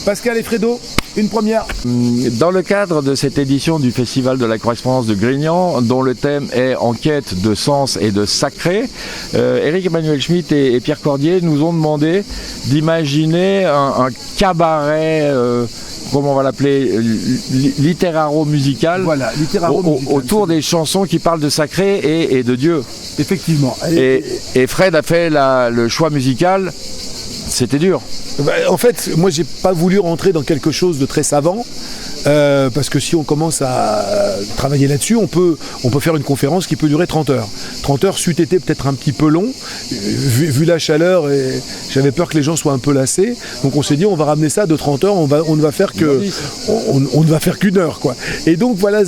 Pascal et Fredo, une première. Dans le cadre de cette édition du Festival de la correspondance de Grignan, dont le thème est en quête de sens et de sacré, Éric Emmanuel Schmitt et Pierre Cordier nous ont demandé d'imaginer un cabaret, comment on va l'appeler, littéraro-musical, Voilà, littéraro-musical, autour des chansons qui parlent de sacré et de Dieu. Effectivement. Et Fred a fait le choix musical, c'était dur. En fait, moi, j'ai pas voulu rentrer dans quelque chose de très savant. Parce que si on commence à travailler là-dessus, on peut faire une conférence qui peut durer 30 heures. 30 heures c'eût été peut-être un petit peu long, vu la chaleur, et j'avais peur que les gens soient un peu lassés. Donc on s'est dit, on va ramener ça de 30 heures, on ne va faire qu'une heure, quoi. Et donc voilà,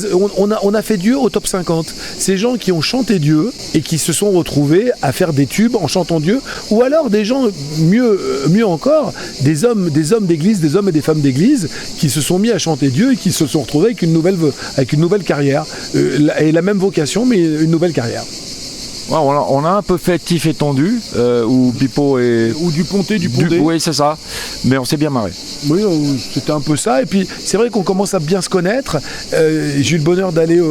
on a fait Dieu au top 50. Ces gens qui ont chanté Dieu et qui se sont retrouvés à faire des tubes en chantant Dieu, ou alors des gens, mieux encore, des hommes d'église, des hommes et des femmes d'église qui se sont mis à chanter Dieu et qui se sont retrouvés avec une nouvelle carrière, et la même vocation, mais une nouvelle carrière. Ouais, on a un peu fait Tif et Tendu, où Pipo et... Ou du Ponté, du Pondé. Oui, c'est ça, mais on s'est bien marré. Oui, c'était un peu ça, et puis c'est vrai qu'on commence à bien se connaître. J'ai eu le bonheur d'aller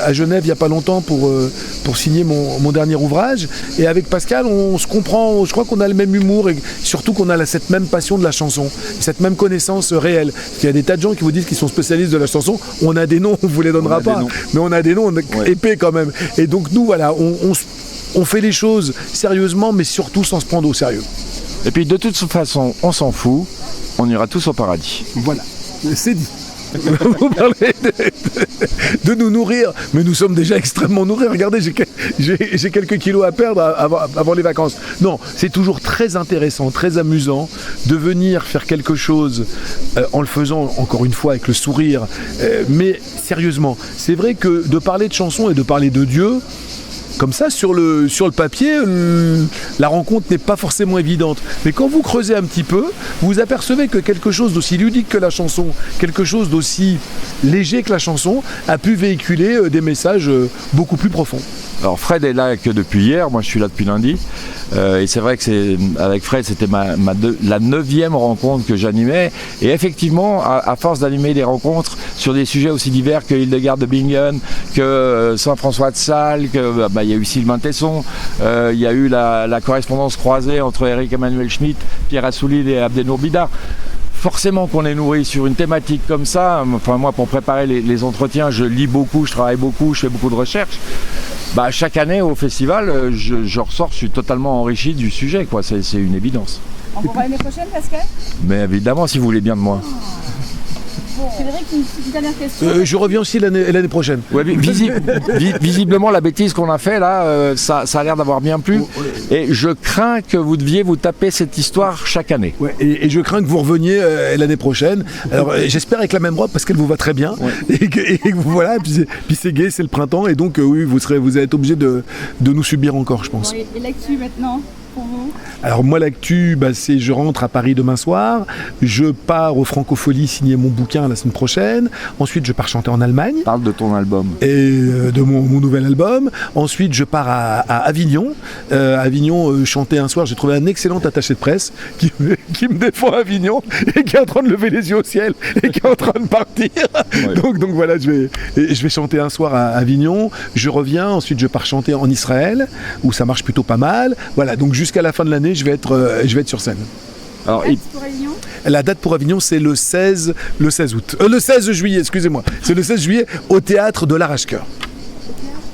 à Genève il n'y a pas longtemps pour signer mon dernier ouvrage, et avec Pascal, on se comprend, je crois qu'on a le même humour, et surtout qu'on a cette même passion de la chanson, cette même connaissance réelle. Il y a des tas de gens qui vous disent qu'ils sont spécialistes de la chanson, on a des noms, on ne vous les donnera pas, mais on a des noms épais quand même. Et donc nous, voilà, on fait les choses sérieusement, mais surtout sans se prendre au sérieux. Et puis de toute façon, on s'en fout, on ira tous au paradis. Voilà, c'est dit. Vous parlez de nous nourrir, mais nous sommes déjà extrêmement nourris. Regardez, j'ai quelques kilos à perdre avant les vacances. Non, c'est toujours très intéressant, très amusant de venir faire quelque chose en le faisant, encore une fois, avec le sourire. Mais sérieusement, c'est vrai que de parler de chansons et de parler de Dieu, comme ça, sur le papier, la rencontre n'est pas forcément évidente. Mais quand vous creusez un petit peu, vous apercevez que quelque chose d'aussi ludique que la chanson, quelque chose d'aussi léger que la chanson, a pu véhiculer des messages beaucoup plus profonds. Alors Fred est là que depuis hier, moi je suis là depuis lundi. Et c'est vrai que avec Fred, c'était la 9e rencontre que j'animais. Et effectivement, à force d'animer des rencontres sur des sujets aussi divers que Hildegard de Bingen, que Saint-François de Sales, que il y a eu Sylvain Tesson, il y a eu la correspondance croisée entre Éric Emmanuel Schmitt, Pierre Assoulid et Abdenour Bidar. Forcément qu'on est nourri sur une thématique comme ça. Enfin, moi, pour préparer les entretiens, je lis beaucoup, je travaille beaucoup, je fais beaucoup de recherches. Chaque année au festival, je ressors, je suis totalement enrichi du sujet, quoi. C'est une évidence. On vous voit l'année prochaine, Pascal ? Mais évidemment, si vous voulez bien de moi. Frédéric, une dernière question. Je reviens aussi l'année prochaine. Ouais, visiblement, la bêtise qu'on a fait là, ça a l'air d'avoir bien plu. Et je crains que vous deviez vous taper cette histoire chaque année. Ouais, et je crains que vous reveniez l'année prochaine. Alors j'espère avec la même robe parce qu'elle vous va très bien. Ouais. Et que voilà, puis c'est gai, c'est le printemps, et donc oui, vous allez être obligé de nous subir encore, je pense. Ouais, et l'actu maintenant ? Alors moi, l'actu, c'est je rentre à Paris demain soir, je pars au Francofolie signer mon bouquin la semaine prochaine, ensuite je pars chanter en Allemagne. Parle de ton album. Et de mon nouvel album. Ensuite je pars à Avignon. Avignon, chanter un soir, j'ai trouvé un excellent attaché de presse qui me défend à Avignon et qui est en train de lever les yeux au ciel et qui est en train de partir. Ouais. Donc voilà, je vais chanter un soir à Avignon, je reviens, ensuite je pars chanter en Israël, où ça marche plutôt pas mal. Voilà, donc jusqu'à la fin de l'année, je vais être sur scène. Alors, la date pour Avignon ? La date pour Avignon, c'est le 16 août. Le 16 juillet, excusez-moi. C'est le 16 juillet au théâtre de l'Arrache-Cœur.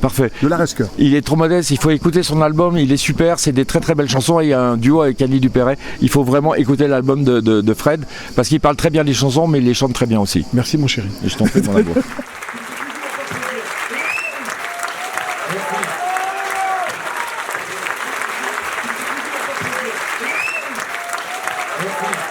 Parfait. De l'Arrache-Cœur. Il est trop modeste, il faut écouter son album, il est super, c'est des très très belles chansons. Il y a un duo avec Annie Dupéret. Il faut vraiment écouter l'album de Fred, parce qu'il parle très bien des chansons, mais il les chante très bien aussi. Merci mon chéri. Et je t'en prie, mon amour. Merci.